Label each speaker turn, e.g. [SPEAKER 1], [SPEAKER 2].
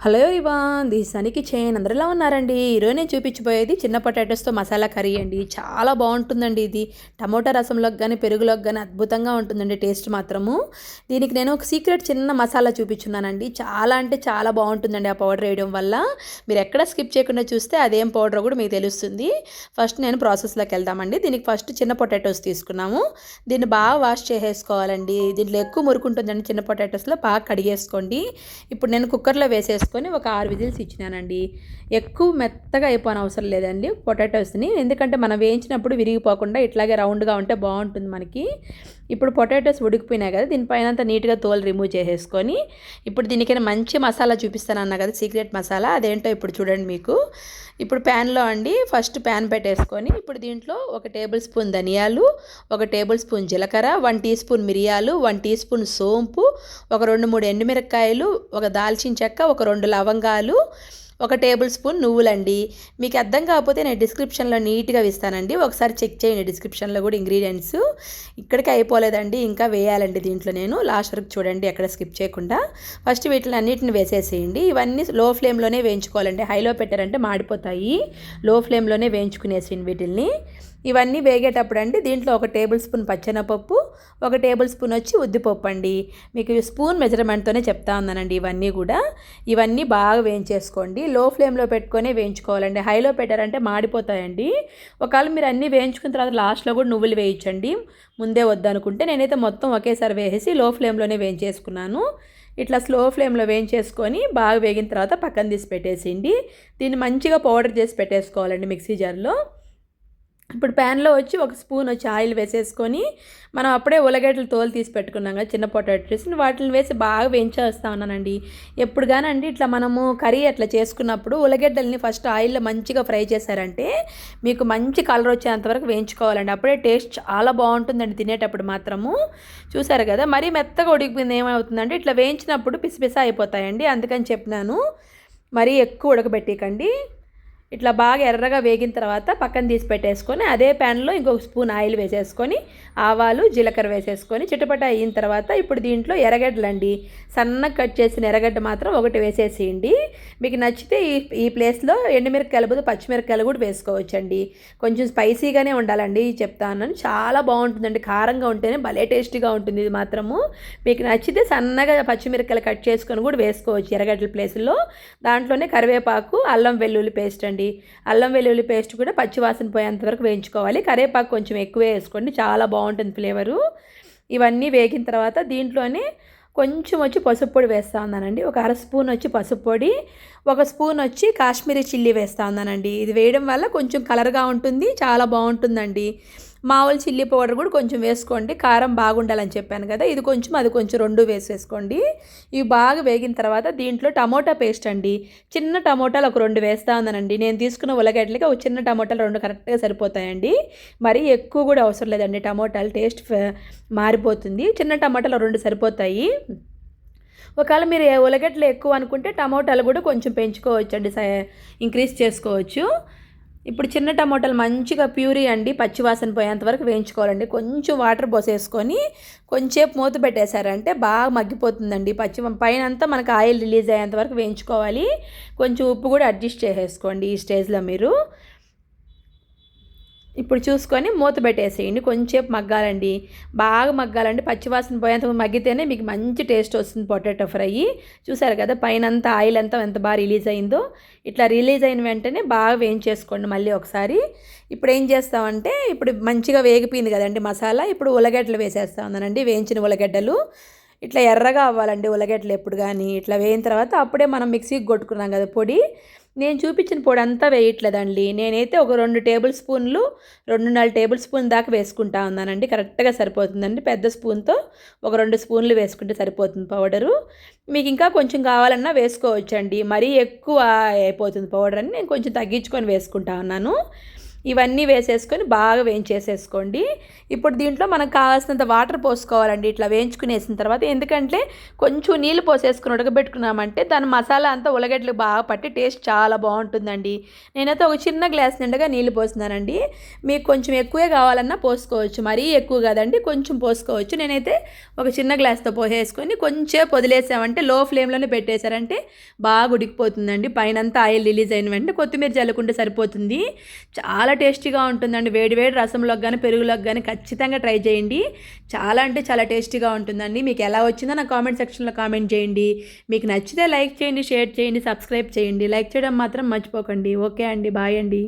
[SPEAKER 1] Hello everyone, this Sunny kitchen. అందరూ ఎలా ఉన్నారండి? ఈరోజు నేను చూపించబోయేది చిన్న పొటాటోస్తో మసాలా కర్రీ అండి. చాలా బాగుంటుందండి ఇది. టమోటా రసంలోకి కానీ పెరుగులోకి కానీ అద్భుతంగా ఉంటుందండి టేస్ట్ మాత్రము. దీనికి నేను ఒక సీక్రెట్ చిన్న మసాలా చూపించున్నానండి. చాలా అంటే చాలా బాగుంటుందండి ఆ పౌడర్ వేయడం వల్ల. మీరు ఎక్కడ స్కిప్ చేయకుండా చూస్తే అదేం పౌడర్ కూడా మీకు తెలుస్తుంది. ఫస్ట్ నేను ప్రాసెస్లోకి వెళ్దామండి. దీనికి ఫస్ట్ చిన్న పొటాటోస్ తీసుకున్నాము. దీన్ని బాగా వాష్ చేసేసుకోవాలండి. దీంట్లో ఎక్కువ మురుకుంటుందండి చిన్న పొటాటోస్లో. బాగా కడిగేసుకోండి. ఇప్పుడు నేను కుక్కర్లో వేసేసుకొని ఒక 6 విజిల్స్ ఇచ్చినానండి. ఎక్కువ మెత్తగా అయిపోని అవసరం లేదండి పొటాటోస్ని, ఎందుకంటే మనం వేయించినప్పుడు విరిగిపోకుండా ఇట్లాగే రౌండ్గా ఉంటే బాగుంటుంది మనకి. ఇప్పుడు పొటాటోస్ ఉడికిపోయినాయి కదా, దీనిపైన అంతా నీట్గా తోలు రిమూవ్ చేసేసుకొని ఇప్పుడు దీనికైనా మంచి మసాలా చూపిస్తాను అన్నా కదా, సీక్రెట్ మసాలా. అదేంటో ఇప్పుడు చూడండి మీకు. ఇప్పుడు ప్యాన్లో అండి ఫస్ట్ ప్యాన్ పెట్టేసుకొని ఇప్పుడు దీంట్లో 1 టేబుల్ స్పూన్ ధనియాలు, 1 టేబుల్ స్పూన్ జీలకర్ర, 1 టీ స్పూన్ మిరియాలు, 1 టీ స్పూన్ సోంపు, ఒక 2-3 ఎండుమిరపకాయలు, ఒక దాల్చిన చెక్క, ఒక 2 లవంగాలు, 1 టేబుల్ స్పూన్ నువ్వులండి. మీకు అర్థం కాకపోతే నేను డిస్క్రిప్షన్లో నీట్గా ఇస్తానండి, ఒకసారి చెక్ చేయండి. డిస్క్రిప్షన్లో కూడా ఇంగ్రీడియంట్స్ ఇక్కడికి అయిపోలేదండి, ఇంకా వేయాలండి దీంట్లో. నేను లాస్ట్ వరకు చూడండి, ఎక్కడ స్కిప్ చేయకుండా. ఫస్ట్ వీటిని అన్నిటిని వేసేసేయండి. ఇవన్నీ లో ఫ్లేమ్లోనే వేయించుకోవాలండి. హైలో పెట్టారంటే మాడిపోతాయి. లో ఫ్లేమ్లోనే వేయించుకునేసేయండి వీటిల్ని. ఇవన్నీ వేగేటప్పుడు అండి దీంట్లో 1 టేబుల్ స్పూన్ పచ్చెనపప్పు, 1 టేబుల్ స్పూన్ వచ్చి ఉద్దిపప్పు అండి. మీకు స్పూన్ మెజర్మెంట్తోనే చెప్తా ఉన్నానండి. ఇవన్నీ బాగా వేయించేసుకోండి. లో ఫ్లేమ్లో పెట్టుకొని వేయించుకోవాలండి. హైలో పెట్టారంటే మాడిపోతాయండి. ఒకవేళ మీరు అన్నీ వేయించుకున్న తర్వాత లాస్ట్లో కూడా నువ్వులు వేయించండి, ముందే వద్దనుకుంటే. నేనైతే మొత్తం ఒకేసారి వేసేసి లో ఫ్లేమ్లోనే వేయించేసుకున్నాను. ఇట్లా స్లో ఫ్లేమ్లో వేయించేసుకొని బాగా వేగిన తర్వాత పక్కన తీసి పెట్టేసిండి. దీన్ని మంచిగా పౌడర్ చేసి పెట్టేసుకోవాలండి మిక్సీ జార్లో. ఇప్పుడు ప్యాన్లో వచ్చి 1 స్పూన్ వచ్చి ఆయిల్ వేసేసుకొని, మనం అప్పుడే ఉల్లగడ్డలు తోలు తీసి పెట్టుకున్నాం కదా చిన్న పొటాటోస్ని, వాటిని వేసి బాగా వేయించేస్తూ ఉన్నానండి. ఎప్పుడు కానండి ఇట్లా మనము కర్రీ అట్లా చేసుకున్నప్పుడు ఉల్లగడ్డల్ని ఫస్ట్ ఆయిల్లో మంచిగా ఫ్రై చేశారంటే మీకు మంచి కలర్ వచ్చేంతవరకు వేయించుకోవాలండి. అప్పుడే టేస్ట్ చాలా బాగుంటుందండి తినేటప్పుడు మాత్రము. చూసారు కదా, మరీ మెత్తగా ఉడికిపోయింది ఏమవుతుందంటే ఇట్లా వేయించినప్పుడు పిసిపిసా అయిపోతాయండి. అందుకని చెప్పినాను, మరీ ఎక్కువ ఉడకబెట్టకండి. ఇట్లా బాగా ఎర్రగా వేగిన తర్వాత పక్కన తీసి పెట్టేసుకొని అదే ప్యాన్లో ఇంకొక స్పూన్ ఆయిల్ వేసేసుకొని ఆవాలు జీలకర్ర వేసేసుకొని చిటపట అయిన తర్వాత ఇప్పుడు దీంట్లో ఎర్రగడ్డలండి, సన్నగా కట్ చేసిన ఎర్రగడ్డ మాత్రం 1 వేసేసేయండి. మీకు నచ్చితే ఈ ప్లేస్లో ఎండుమిరపకాయలు బదులు పచ్చిమిరపకాయలు కూడా వేసుకోవచ్చండి. కొంచెం స్పైసీగానే ఉండాలండి చెప్తా ఉన్నాను. చాలా బాగుంటుందండి, కారంగా ఉంటేనే భలే టేస్టీగా ఉంటుంది ఇది మాత్రము. మీకు నచ్చితే సన్నగా పచ్చిమిరపకాయలు కట్ చేసుకొని కూడా వేసుకోవచ్చు ఎర్రగడ్డల ప్లేస్లో. దాంట్లోనే కరివేపాకు, అల్లం వెల్లుల్లి పేస్ట్ అండి. అల్లం వెల్లుల్లి పేస్ట్ కూడా పచ్చివాసన పోయేంత వరకు వేయించుకోవాలి. కరివేపాకు కొంచెం ఎక్కువే వేసుకోండి, చాలా బాగుంటుంది ఫ్లేవరు. ఇవన్నీ వేగిన తర్వాత దీంట్లోనే కొంచెం వచ్చి పసుపు పొడి వేస్తూ ఉన్నానండి. ఒక 1/2 స్పూన్ వచ్చి పసుపు పొడి, 1 స్పూన్ వచ్చి కాశ్మీరీ చిల్లీ వేస్తూ ఉన్నానండి. ఇది వేయడం వల్ల కొంచెం కలర్గా ఉంటుంది, చాలా బాగుంటుందండి. మామూలు చిల్లీ పౌడర్ కూడా కొంచెం వేసుకోండి, కారం బాగుండాలని చెప్పాను కదా. ఇది కొంచెం అది కొంచెం 2 వేసేసుకోండి. ఇవి బాగా వేగిన తర్వాత దీంట్లో టమోటా పేస్ట్ అండి. చిన్న టమోటాలు ఒక 2 వేస్తూ ఉన్నానండి. నేను తీసుకున్న ఉల్లగడ్డలకి ఒక చిన్న టమోటాలు 2 కరెక్ట్గా సరిపోతాయండి. మరీ ఎక్కువ కూడా అవసరం లేదండి, టమోటాలు టేస్ట్ మారిపోతుంది. చిన్న టమోటాలు 2 సరిపోతాయి. ఒకవేళ మీరు ఉల్లగడ్డలు ఎక్కువ అనుకుంటే టమోటాలు కూడా కొంచెం పెంచుకోవచ్చండి, ఇంక్రీజ్ చేసుకోవచ్చు. ఇప్పుడు చిన్న టమోటాలు మంచిగా ప్యూరీ అండి, పచ్చివాసన పోయేంత వరకు వేయించుకోవాలండి. కొంచెం వాటర్ పోసేసుకొని కొంచెంసేపు మూత పెట్టేశారంటే బాగా మగ్గిపోతుందండి. పైన అంతా మనకు ఆయిల్ రిలీజ్ అయ్యేంత వరకు వేయించుకోవాలి. కొంచెం ఉప్పు కూడా అడ్జస్ట్ చేసేసుకోండి ఈ స్టేజ్లో మీరు. ఇప్పుడు చూసుకొని మూత పెట్టేసేయండి, కొంచెంసేపు మగ్గాలండి. బాగా మగ్గాలండి, పచ్చివాసన పోయేంత మగ్గితేనే మీకు మంచి టేస్ట్ వస్తుంది పొటాటో ఫ్రై. చూసారు కదా పైన అంతా ఆయిల్ అంతా ఎంత బాగా రిలీజ్ అయిందో. ఇట్లా రిలీజ్ అయిన వెంటనే బాగా వేయించేసుకోండి మళ్ళీ ఒకసారి. ఇప్పుడు ఏం చేస్తామంటే ఇప్పుడు మంచిగా వేగిపోయింది కదండి మసాలా. ఇప్పుడు ఉల్లగడ్డలు వేసేస్తా ఉన్నానండి, వేయించిన ఉల్లగడ్డలు. ఇట్లా ఎర్రగా అవ్వాలండి ఉల్లగడ్డలు ఎప్పుడు కానీ. ఇట్లా వేయిన తర్వాత అప్పుడే మనం మిక్సీకి కొట్టుకున్నాం కదా పొడి, నేను చూపించిన పొడి అంతా వేయట్లేదండి. నేనైతే ఒక 2 టేబుల్ స్పూన్లు, 2.5 టేబుల్ స్పూన్ దాకా వేసుకుంటా ఉన్నానండి. కరెక్ట్గా సరిపోతుందండి. పెద్ద స్పూన్తో ఒక 2 స్పూన్లు వేసుకుంటే సరిపోతుంది పౌడరు. మీకు ఇంకా కొంచెం కావాలన్నా వేసుకోవచ్చండి, మరీ ఎక్కువ అయిపోతుంది పౌడర్ అని నేను కొంచెం తగ్గించుకొని వేసుకుంటా ఉన్నాను. ఇవన్నీ వేసేసుకొని బాగా వేయించేసేసుకోండి. ఇప్పుడు దీంట్లో మనకు కావాల్సినంత వాటర్ పోసుకోవాలండి ఇట్లా వేయించుకునేసిన తర్వాత. ఎందుకంటే కొంచెం నీళ్ళు పోసేసుకుని ఉడకబెట్టుకున్నామంటే దాని మసాలా అంతా ఉల్లగడ్డలు బాగా పట్టి టేస్ట్ చాలా బాగుంటుందండి. నేనైతే ఒక చిన్న గ్లాస్ నిండుగా నీళ్ళు పోస్తున్నానండి. మీకు కొంచెం ఎక్కువే కావాలన్నా పోసుకోవచ్చు, మరీ ఎక్కువ కాదండి, కొంచెం పోసుకోవచ్చు. నేనైతే ఒక చిన్న గ్లాస్తో పోసేసుకొని కొంచెం వదిలేసామంటే లో ఫ్లేమ్లోనే పెట్టేశారంటే బాగా ఉడికిపోతుందండి. పైనంతా ఆయిల్ రిలీజ్ అయిన వెంటనే కొత్తిమీర జల్లుకుంటే సరిపోతుంది. చాలా టేస్టీగా ఉంటుందండి. వేడి వేడి రసంలోకి కానీ పెరుగులోకి కానీ ఖచ్చితంగా ట్రై చేయండి. చాలా అంటే చాలా టేస్టీగా ఉంటుందండి. మీకు ఎలా వచ్చిందో నా కామెంట్ సెక్షన్లో కామెంట్ చేయండి. మీకు నచ్చితే లైక్ చేయండి, షేర్ చేయండి, సబ్స్క్రైబ్ చేయండి. లైక్ చేయడం మాత్రం మర్చిపోకండి. ఓకే అండి, బాయ్ అండి.